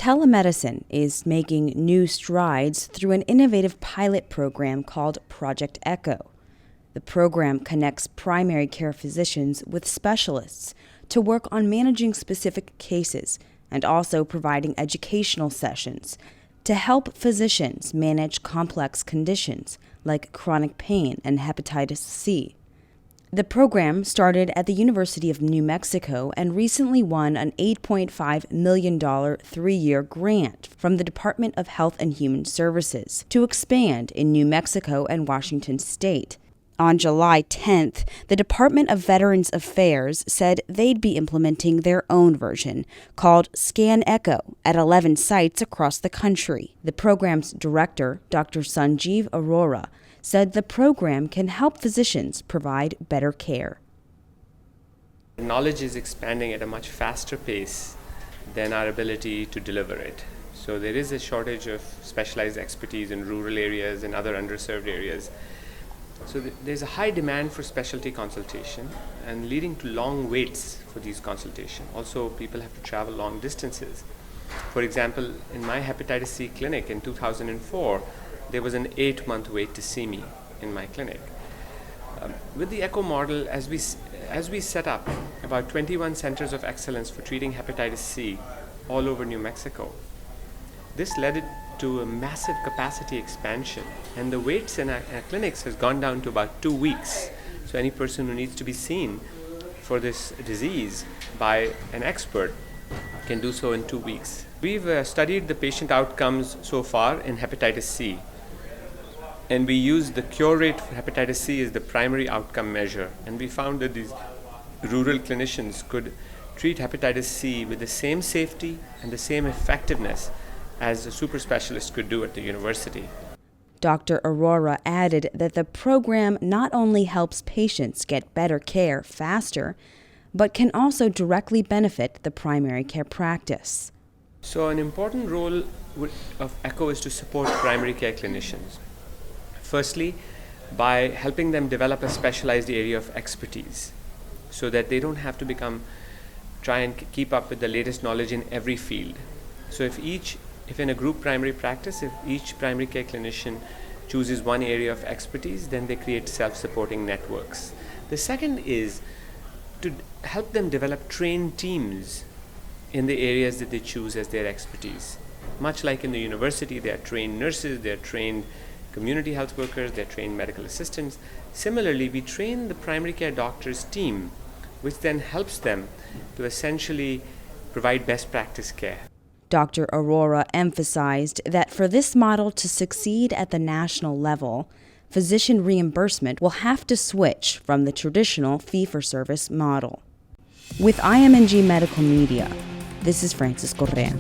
Telemedicine is making new strides through an innovative pilot program called Project Echo. The program connects primary care physicians with specialists to work on managing specific cases and also providing educational sessions to help physicians manage complex conditions like chronic pain and hepatitis C. The program started at the University of New Mexico and recently won an $8.5 million three-year grant from the Department of Health and Human Services to expand in New Mexico and Washington State. On July 10th, the Department of Veterans Affairs said they'd be implementing their own version, called Scan Echo, at 11 sites across the country. The program's director, Dr. Sanjeev Arora, said the program can help physicians provide better care. Knowledge is expanding at a much faster pace than our ability to deliver it. So there is a shortage of specialized expertise in rural areas and other underserved areas. So there's a high demand for specialty consultation and leading to long waits for these consultations. Also, people have to travel long distances. For example, in my hepatitis C clinic in 2004, there was an 8-month wait to see me in my clinic. With the ECHO model, as we set up about 21 centers of excellence for treating hepatitis C all over New Mexico, this led to a massive capacity expansion, and the waits in our clinics has gone down to about 2 weeks. So any person who needs to be seen for this disease by an expert can do so in 2 weeks. We've studied the patient outcomes so far in hepatitis C, and we used the cure rate for hepatitis C as the primary outcome measure, and we found that these rural clinicians could treat hepatitis C with the same safety and the same effectiveness as a super specialist could do at the university. Dr. Arora added that the program not only helps patients get better care faster, but can also directly benefit the primary care practice. So an important role of ECHO is to support primary care clinicians. Firstly, by helping them develop a specialized area of expertise so that they don't have to try and keep up with the latest knowledge in every field. So if in a group primary practice, if each primary care clinician chooses one area of expertise, then they create self-supporting networks. The second is to help them develop trained teams in the areas that they choose as their expertise. Much like in the university, they are trained nurses, they are trained community health workers, they are trained medical assistants. Similarly, we train the primary care doctors team, which then helps them to essentially provide best practice care. Dr. Arora emphasized that for this model to succeed at the national level, physician reimbursement will have to switch from the traditional fee-for-service model. With IMNG Medical Media, this is Francis Correa.